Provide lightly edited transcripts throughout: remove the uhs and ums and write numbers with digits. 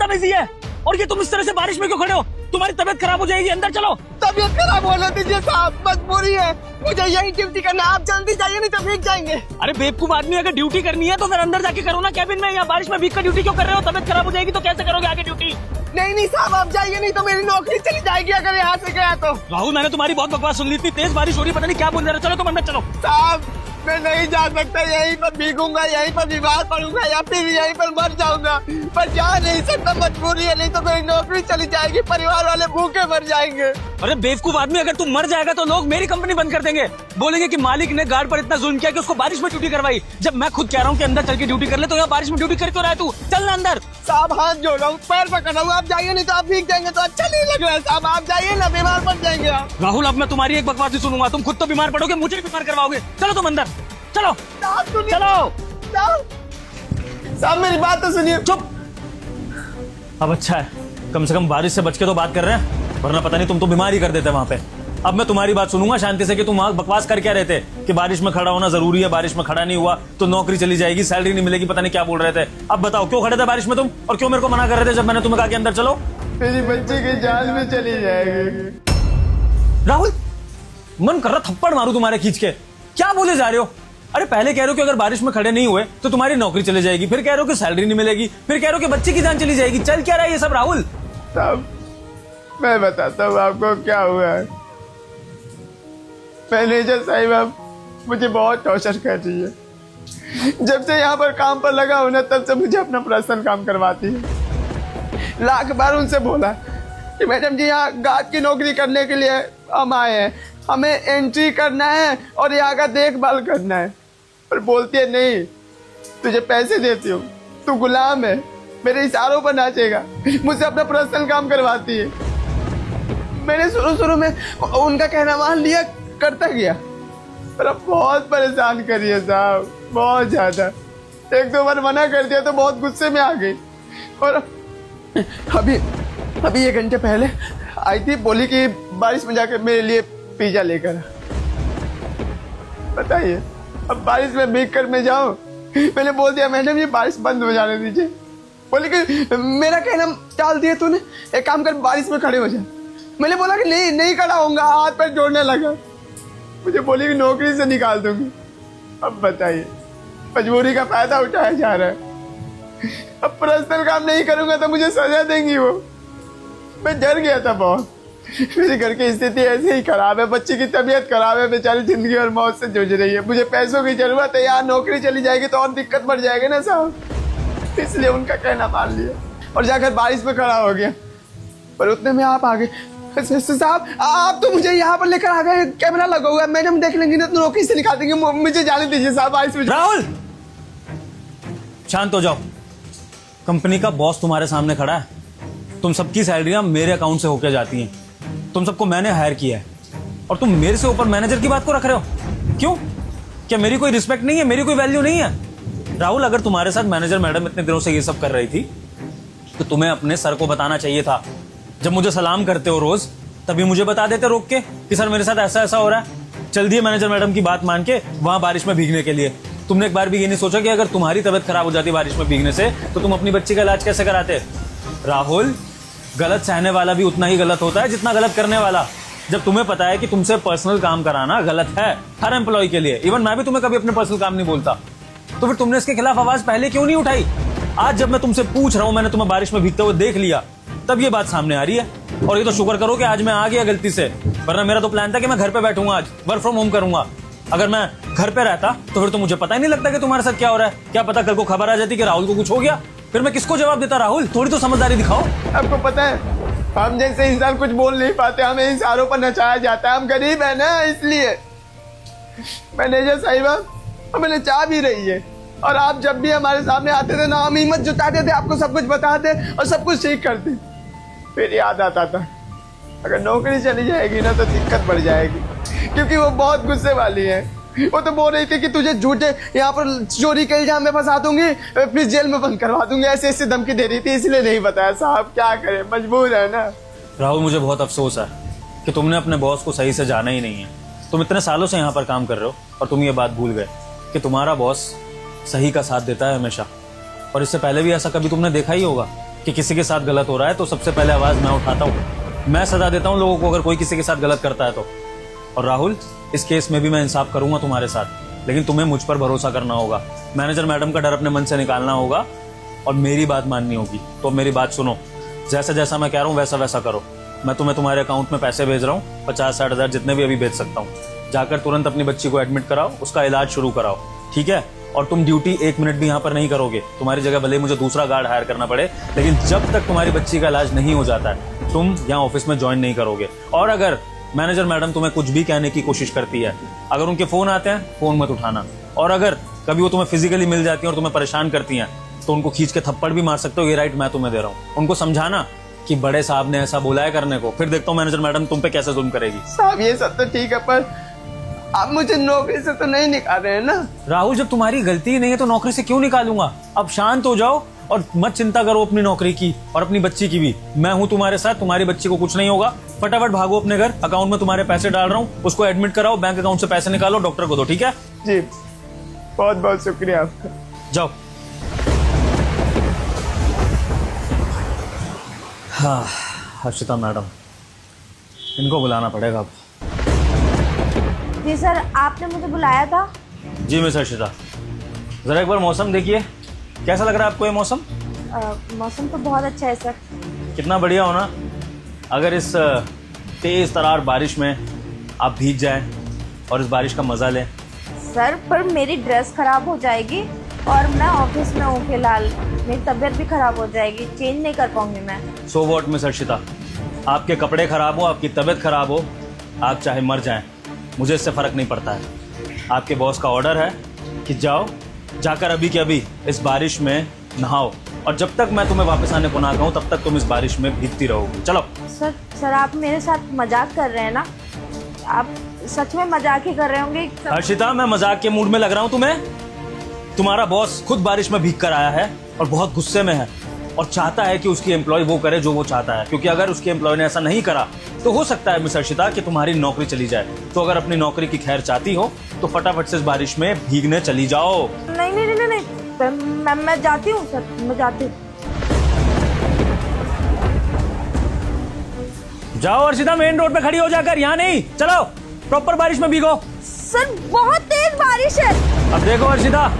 बदतमीजी है। और ये तुम इस तरह से बारिश में क्यों खड़े हो? तुम्हारी तबीयत खराब हो जाएगी, अंदर चलो। तबीयत खराब होने दीजिए साहब, मजबूरी है, मुझे यही ड्यूटी करना है। आप जल्दी जाइए नहीं तो भीग जाएंगे। अरे बेवकूफ आदमी, अगर ड्यूटी करनी है तो फिर अंदर जाके करो ना कैबिन में। यहाँ बारिश में भीग कर ड्यूटी क्यों कर रहे हो? तबीयत खराब हो जाएगी तो कैसे करोगे आगे ड्यूटी? नहीं साहब, आप जाइए नहीं तो मेरी नौकरी चली जाएगी अगर यहाँ से गया तो। राहुल, मैंने तुम्हारी बहुत बकवास सुन ली थी। तेज बारिश हो रही, पता नहीं क्या बोल रहे हो। चलो तुम अंदर चलो। साहब मैं नहीं जा सकता, यहीं पर भीगूंगा, यहीं पर बीमार पड़ूंगा या फिर यहीं पर मर जाऊंगा, पर जा नहीं सकता, मजबूरी है, नहीं तो मेरी नौकरी चली जाएगी, परिवार वाले भूखे मर जाएंगे। अरे बेवकूफ आदमी, अगर तुम मर जाएगा तो लोग मेरी कंपनी बंद कर देंगे। बोलेंगे कि मालिक ने गार्ड पर इतना जुल्म किया कि उसको बारिश में ड्यूटी करवाई। जब मैं खुद कह रहा हूँ कि अंदर चल के ड्यूटी कर ले, तो यहाँ बारिश में ड्यूटी कर क्यों रहा है तू? चल ना अंदर। साहब हाथ जोड़ रहा हूँ, पैर पकड़ रहा हूँ, आप जाइए नहीं तो आप भीग जाएंगे तो अच्छा नहीं लग रहा है साहब। आप जाइए ना, बीमार पड़ जाएंगे आप। राहुल, अब मैं तुम्हारी एक बकवास नहीं सुनूंगा। तुम खुद तो बीमार पड़ोगे, मुझे भी बीमार करवाओगे। चलो तुम अंदर चलो। चलो साहब मेरी बात तो सुनिए। चुप। अब अच्छा है, कम से कम बारिश से बच के तो बात कर रहे हैं, वरना पता नहीं तुम तो बीमार ही कर देते वहां पे। अब मैं तुम्हारी बात सुनूंगा शांति से कि तुम वहां बकवास कर क्या रहे थे कि बारिश में खड़ा होना जरूरी है, बारिश में खड़ा नहीं हुआ तो नौकरी चली जाएगी, सैलरी नहीं मिलेगी, पता नहीं क्या बोल रहे थे। अब बताओ क्यों खड़े थे बारिश में तुम, और क्यों मेरे को मना कर रहे थे जब मैंने तुम्हें कहा कि अंदर चलो? मेरी बच्ची की जान में चली जाएगी। राहुल, मन कर रहा थप्पड़ मारूं तुम्हारे खींच के। क्या बोले जा रहे हो? अरे पहले कह रहे हो कि अगर बारिश में खड़े नहीं हुए तो तुम्हारी नौकरी चली जाएगी, फिर कह रहे हो कि सैलरी नहीं मिलेगी, फिर कह रहे हो कि बच्चे की जान चली जाएगी। चल क्या रहा है ये सब राहुल? साहब मैं बताता हूँ आपको क्या हुआ है। मैनेजर साहिबा मुझे बहुत टॉर्चर कर रही है। जब से यहाँ पर काम पर लगा हूं ना, तब से मुझे अपना पर्सनल काम करवाती है। लाख बार उनसे बोला कि मैडम जी यहाँ गार्ड की नौकरी करने के लिए हम आए हैं, हमें एंट्री करना है और यहाँ का देखभाल करना है, पर बोलती है नहीं, तुझे पैसे देती हूँ, तू गुलाम है, मेरे इशारों पर नाचेगा। मुझसे अपना पर्सनल काम करवाती है। मैंने शुरू में उनका कहना मान लिया, करता गया, पर अब बहुत परेशान करी है साहब, बहुत ज्यादा। एक दो बार मना कर दिया तो बहुत गुस्से में आ गई, और अभी 1 घंटे पहले आई थी, बोली कि बारिश में जाकर मेरे लिए पिज्जा लेकर आ। बताइए अब बारिश में भीग कर मैं जाऊं? मैंने बोल दिया मैडम ये बारिश बंद हो जाने दीजिए। बोले कि मेरा कहना टाल दिया तूने, एक काम कर बारिश में खड़े हो जा। मैंने बोला कि नहीं खड़ा होऊंगा, हाथ पैर जोड़ने लगा। मुझे बोली कि नौकरी से निकाल दूंगी। अब बताइए, मजबूरी का फायदा उठाया जा रहा है। अब पर्सनल काम नहीं करूंगा तो मुझे सजा देंगी वो। मैं डर गया था बहुत। मेरे घर की स्थिति ऐसे ही खराब है, बच्ची की तबीयत खराब है, बेचारी जिंदगी और मौत से जूझ रही है, मुझे पैसों की जरूरत है, यार नौकरी चली जाएगी तो और दिक्कत बढ़ जाएगी ना साहब। इसलिए उनका कहना मान लिया और जाकर बारिश में खड़ा हो गया, पर उतने में आप आ गए। साहब आप तो मुझे यहाँ पर लेकर आ गए, कैमरा लगा हुआ है, मैडम देख लेंगी ना तो नौकरी से निकाल देंगे, मुझे जाने दीजिए साहब बारिश में। राहुल शांत हो जाओ, कंपनी का बॉस तुम्हारे सामने खड़ा है, तुम सबकी सैलरियां मेरे अकाउंट से होकर जाती हैं, तुम सबको मैंने हायर किया है, और तुम मेरे से ऊपर मैनेजर की बात को रख रहे हो? क्यों? क्या मेरी कोई रिस्पेक्ट नहीं है, मेरी कोई वैल्यू नहीं है? राहुल, अगर तुम्हारे साथ मैनेजर मैडम इतने दिनों से ये सब कर रही थी तो तुम्हें अपने सर को बताना चाहिए था। जब मुझे सलाम करते हो रोज, तभी मुझे बता देते रोक के कि सर मेरे साथ ऐसा ऐसा हो रहा है। चल दिए मैनेजर मैडम की बात मान के वहां बारिश में भीगने के लिए। तुमने एक बार भी ये नहीं सोचा कि अगर तुम्हारी तबीयत खराब हो जाती बारिश में भीगने से तो तुम अपनी बच्ची का इलाज कैसे कराते? राहुल, गलत सहने वाला भी उतना ही गलत होता है जितना गलत करने वाला। जब तुम्हें पता है कि तुमसे पर्सनल काम कराना गलत है हर एम्प्लॉय के लिए, इवन मैं भी तुम्हें कभी अपने पर्सनल काम नहीं बोलता, तो फिर तुमने इसके खिलाफ आवाज पहले क्यों नहीं उठाई? आज जब मैं तुमसे पूछ रहा हूं, मैंने तुम्हें बारिश में भीगते हुए देख लिया, तब ये बात सामने आ रही है। और ये तो शुक्र करो कि आज मैं आ गया गलती से, वरना मेरा तो प्लान था कि मैं घर पे बैठूंगा, आज वर्क फ्रॉम होम करूंगा। अगर मैं घर पे रहता तो फिर तो मुझे पता ही नहीं लगता कि तुम्हारे साथ क्या हो रहा है। क्या पता कल को खबर आ जाती कि राहुल को कुछ हो गया, फिर मैं किसको जवाब देता? राहुल, थोड़ी तो समझदारी दिखाओ। आपको पता है हम जैसे इंसान कुछ बोल नहीं पाते, हमें इशारों पर नचाया जाता है, हम गरीब है ना, इसलिए। मैनेजर साहिबा मैंने चाह भी रही है, और आप जब भी हमारे सामने आते थे ना, हम हिम्मत जुटाते थे, आपको सब कुछ बताते और सब कुछ ठीक करते। फिर याद आता था अगर नौकरी चली जाएगी ना तो दिक्कत बढ़ जाएगी, क्योंकि वो बहुत गुस्से वाली है। वो तो बोल रही थी कि तुझे झूठे यहाँ पर चोरी के इल्जाम में फंसा दूंगी, फिर जेल में बंद करवा दूंगी, ऐसे ऐसे धमकी दे रही थी, इसलिए नहीं बताया साहब, क्या करें, मजबूर है ना। राहुल, मुझे बहुत अफसोस है कि तुमने अपने बॉस को सही से जाना ही नहीं है। तुम इतने सालों से यहाँ पर काम कर रहे हो और तुम ये बात भूल गए कि तुम्हारा बॉस सही का साथ देता है हमेशा। और इससे पहले भी ऐसा कभी तुमने देखा ही होगा कि किसी के साथ गलत हो रहा है तो सबसे पहले आवाज मैं उठाता हूँ, मैं सजा देता हूँ लोगों को अगर कोई किसी के साथ गलत करता है तो। और राहुल, इस केस में भी मैं इंसाफ करूंगा तुम्हारे साथ, लेकिन तुम्हें मुझ पर भरोसा करना होगा, मैनेजर मैडम का डर अपने मन से निकालना होगा और मेरी बात माननी होगी। तो मेरी बात सुनो, जैसा जैसा मैं कह रहा हूँ वैसा वैसा करो। मैं तुम्हें तुम्हारे अकाउंट में पैसे भेज रहा हूँ, 50-60 हज़ार जितने भी अभी भेज सकता हूँ। जाकर तुरंत अपनी बच्ची को एडमिट कराओ, उसका इलाज शुरू कराओ, ठीक है? और तुम ड्यूटी 1 मिनट भी यहाँ पर नहीं करोगे। तुम्हारी जगह भले ही मुझे दूसरा गार्ड हायर करना पड़े, लेकिन जब तक तुम्हारी बच्ची का इलाज नहीं हो जाता है तुम यहाँ ऑफिस में ज्वाइन नहीं करोगे। और अगर मैनेजर मैडम तुम्हें कुछ भी कहने की कोशिश करती है, अगर उनके फोन आते हैं फोन मत उठाना। और अगर कभी वो तुम्हें फिजिकली मिल जाती हैं और तुम्हें परेशान करती हैं तो उनको खींच के थप्पड़ भी मार सकते हो, ये राइट मैं तुम्हें दे रहा हूँ। उनको समझाना कि बड़े साहब ने ऐसा बोला है करने को, फिर देखता हूँ मैनेजर मैडम तुम पे कैसे जुल्म करेगी। साहब ये सब तो ठीक है, पर आप मुझे नौकरी से तो नहीं निकाल रहे हैं ना? राहुल, जब तुम्हारी गलती ही नहीं है तो नौकरी से क्यों निकालूंगा? अब शांत हो जाओ और मत चिंता करो अपनी नौकरी की और अपनी बच्ची की भी। मैं हूं तुम्हारे साथ, तुम्हारी बच्ची को कुछ नहीं होगा। फटाफट भागो अपने घर, अकाउंट में तुम्हारे पैसे डाल रहा हूँ, उसको एडमिट कराओ, बैंक अकाउंट से पैसे निकालो, डॉक्टर को दो, ठीक है? जी, बहुत बहुत शुक्रिया आपका। जाओ। हाँ हर्षिता मैडम, इनको बुलाना पड़ेगा अब। जी सर, आपने मुझे बुलाया था। जी मिस हर्षिता, जरा एक बार मौसम देखिए, कैसा लग रहा है आपको ये मौसम? मौसम तो बहुत अच्छा है सर। कितना बढ़िया हो ना। अगर इस तेज तरार बारिश में आप भीग जाएं और इस बारिश का मजा लें। सर पर मेरी ड्रेस खराब हो जाएगी और मैं ऑफिस में हूँ फिलहाल, मेरी तबीयत भी खराब हो जाएगी, चेंज नहीं कर पाऊंगी मैं। सो वॉट मिस हर्षिता, आपके कपड़े खराब हो, आपकी तबीयत खराब हो, आप चाहे मर जाएं, मुझे इससे फर्क नहीं पड़ता है। आपके बॉस का ऑर्डर है कि जाओ, जाकर अभी के अभी इस बारिश में नहाओ, और जब तक मैं तुम्हें वापस आने को ना कहूँ तब तक तुम इस बारिश में भीगती रहोगी। चलो। सर आप मेरे साथ मजाक कर रहे हैं ना? आप सच में मजाक ही कर रहे होंगे? हर्षिता, मैं मजाक के मूड में लग रहा हूँ तुम्हें? तुम्हारा बॉस खुद बारिश में भीग कर आया है और बहुत गुस्से में है और चाहता है कि उसकी एम्प्लॉय वो करे जो वो चाहता है, क्योंकि अगर उसकी एम्प्लॉय ने ऐसा नहीं करा तो हो सकता है मिस हर्षिता कि तुम्हारी नौकरी चली जाए। तो अगर अपनी नौकरी की खैर चाहती हो तो फटाफट से इस बारिश में भीगने चली जाओ। नहीं नहीं नहीं नहीं, मैं जाती हूँ सर, मैं जाती हूँ। जाओ हर्षिता, मेन रोड पे खड़ी हो जाकर, यहाँ नहीं, चलो प्रॉपर बारिश में भीगो। सर बहुत तेज बारिश है। अब देखो हर्षिता,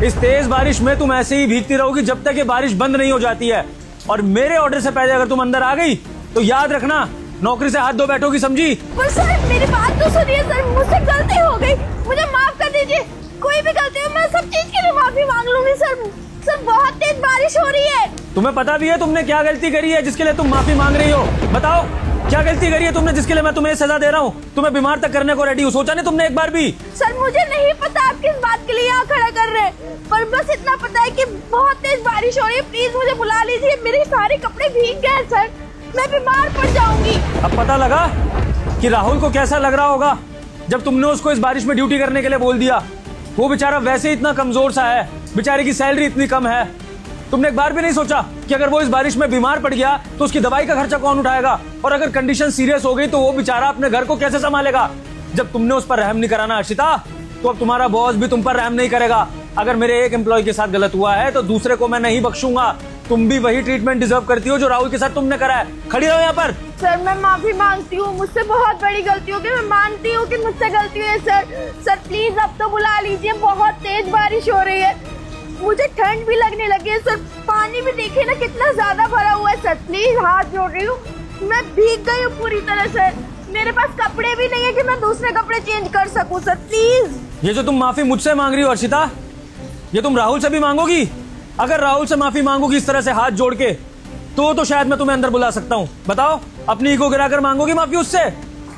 इस तेज बारिश में तुम ऐसे ही भीगती रहोगी जब तक ये बारिश बंद नहीं हो जाती है, और मेरे ऑर्डर से पहले अगर तुम अंदर आ गई तो याद रखना नौकरी से हाथ धो बैठोगी, समझी? पर सर मेरी बात तो सुनिए सर, मुझसे गलती हो गई, मुझे माफ कर दीजिए। कोई भी गलती हो मैं सब चीज के लिए माफी मांग लूंगी सर। सर बहुत तेज बारिश हो रही है। तुम्हें पता भी है तुमने क्या गलती करी है जिसके लिए तुम माफी मांग रही हो? बताओ क्या गलती करी है तुमने जिसके लिए मैं तुम्हें सजा दे रहा हूँ? तुम्हें बीमार तक करने को रेडी हूँ, सोचा नहीं तुमने एक बार भी? सर मुझे नहीं पता आप किस बात के लिए यहाँ खड़ा कर रहे हैं, पर बस इतना पता है कि बहुत तेज बारिश हो रही है, प्लीज मुझे बुला लीजिए, मेरे सारे कपड़े भीग गए सर, मैं बीमार पड़ जाऊंगी। अब पता लगा कि राहुल को कैसा लग रहा होगा जब तुमने उसको इस बारिश में ड्यूटी करने के लिए बोल दिया। वो बेचारा वैसे ही इतना कमजोर सा है, बेचारे की सैलरी इतनी कम है। तुमने एक बार भी नहीं सोचा कि अगर वो इस बारिश में बीमार पड़ गया तो उसकी दवाई का खर्चा कौन उठाएगा, और अगर कंडीशन सीरियस हो गई तो वो बेचारा अपने घर को कैसे संभालेगा? जब तुमने उस पर रहम नहीं कराना हर्षिता, तो अब तुम्हारा बॉस भी तुम पर रहम नहीं करेगा। अगर मेरे एक एम्प्लॉय के साथ गलत हुआ है तो दूसरे को मैं नहीं बख्शूंगा। तुम भी वही ट्रीटमेंट डिजर्व करती हो जो राहुल के साथ तुमने करा है। खड़ी रहो यहाँ पर। सर मैं माफी मांगती हूँ, मुझसे बहुत बड़ी गलती हो गई, मैं मानती हूँ कि मुझसे गलती हुई है सर। सर प्लीज अब तो बुला लीजिए, बहुत तेज बारिश हो रही है, मुझे ठंड भी लगने लगी है सर, पानी भी देखिए ना कितना ज्यादा भरा हुआ है सर, प्लीज हाथ जोड़ रही हूँ, मैं भीग गई हूँ पूरी तरह सर, मेरे पास कपड़े भी नहीं है कि मैं दूसरे कपड़े चेंज कर सकूँ सर, प्लीज। ये जो तुम माफी मुझसे मांग रही हो हर्षिता, ये तुम राहुल से भी मांगोगी? अगर राहुल से माफी मांगोगी इस तरह से हाथ जोड़ के तो शायद मैं तुम्हें अंदर बुला सकता हूँ। बताओ, अपनी ईगो गिराकर मांगोगी माफी उससे?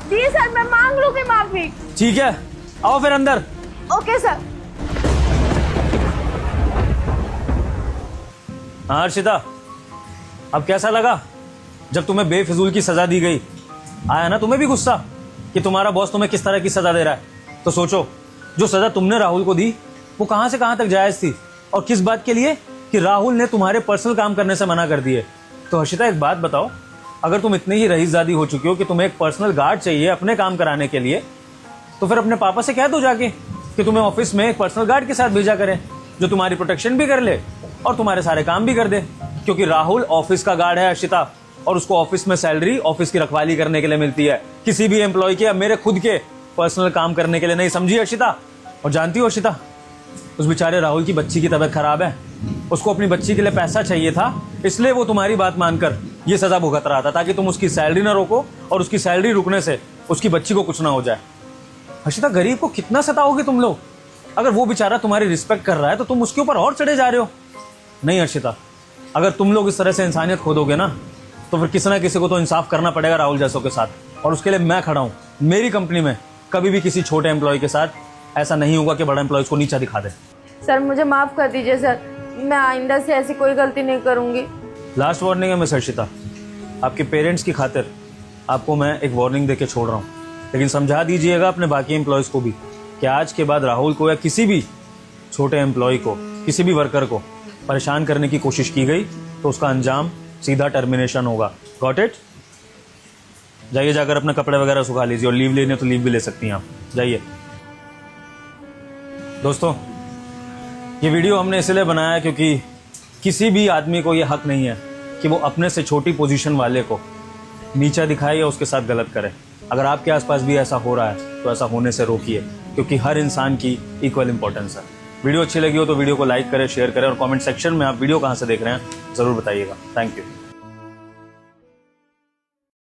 जी सर मैं मांग लूंगी माफी। ठीक है, आओ फिर अंदर। Okay sir. हाँ हर्षिता, अब कैसा लगा जब तुम्हें बेफिजूल की सजा दी गई? आया ना तुम्हें भी गुस्सा कि तुम्हारा बॉस तुम्हें किस तरह की सजा दे रहा है? तो सोचो, जो सजा तुमने राहुल को दी वो कहां से कहां तक जायज थी, और किस बात के लिए? कि राहुल ने तुम्हारे पर्सनल काम करने से मना कर दिए। तो हर्षिता एक बात बताओ, अगर तुम इतनी ही रईसजादी हो चुकी हो कि तुम्हें एक पर्सनल गार्ड चाहिए अपने काम कराने के लिए, तो फिर अपने पापा से कह दो जाके कि तुम्हें ऑफिस में एक पर्सनल गार्ड के साथ भेजा करें जो तुम्हारी प्रोटेक्शन भी कर ले और तुम्हारे सारे काम भी कर दे। क्योंकि राहुल ऑफिस का गार्ड है अर्शिता, और उसको ऑफिस में सैलरी ऑफिस की रखवाली करने के लिए मिलती है, किसी भी एम्प्लॉय के या मेरे खुद के पर्सनल काम करने के लिए नहीं। समझी अर्शिता? और जानती हो अर्शिता, उस बेचारे राहुल की बच्ची की तबीयत खराब है, उसको अपनी बच्ची के लिए पैसा चाहिए था, इसलिए वो तुम्हारी बात मानकर ये सजा भुगत रहा था, ताकि तुम उसकी सैलरी ना रोको और उसकी सैलरी रुकने से उसकी बच्ची को कुछ ना हो जाए। हर्षिता, गरीब को कितना सताओगे तुम लोग? अगर वो बेचारा तुम्हारी रिस्पेक्ट कर रहा है तो तुम उसके ऊपर और चढ़े जा रहे हो। नहीं हर्षिता, अगर तुम लोग इस तरह से इंसानियत खो दोगे ना, तो फिर किसी ना किसी को तो इंसाफ करना पड़ेगा राहुल जैसों के साथ, और उसके लिए मैं खड़ा हूँ। मेरी कंपनी में कभी भी किसी छोटे एम्प्लॉय के साथ ऐसा नहीं होगा कि बड़ा एम्प्लॉय को नीचा दिखा दे। सर मुझे माफ कर दीजिए सर, मैं आइंदा से ऐसी कोई गलती नहीं करूंगी। लास्ट वार्निंग है मिस हर्षिता, आपके पेरेंट्स की खातिर आपको मैं एक वार्निंग देके छोड़ रहा हूँ, लेकिन समझा दीजिएगा अपने बाकी एम्प्लॉयज़ को भी कि आज के बाद राहुल को या किसी भी छोटे एम्प्लॉय को, किसी भी वर्कर को परेशान करने की कोशिश की गई तो उसका अंजाम सीधा टर्मिनेशन होगा। Got it? जाइए, जाकर अपने कपड़े वगैरह सुखा लीजिए, और लीव लेने तो लीव भी ले सकती हैं आप, जाइए। दोस्तों, ये वीडियो हमने इसलिए बनाया क्योंकि किसी भी आदमी को ये हक नहीं है कि वो अपने से छोटी पोजीशन वाले को नीचा दिखाए या उसके साथ गलत करे। अगर आपके आसपास भी ऐसा हो रहा है तो ऐसा होने से रोकिए, क्योंकि हर इंसान की इक्वल इंपॉर्टेंस है। वीडियो अच्छी लगी हो तो वीडियो को लाइक करें, शेयर करें, और कमेंट सेक्शन में आप वीडियो कहाँ से देख रहे हैं ज़रूर बताइएगा। Thank you.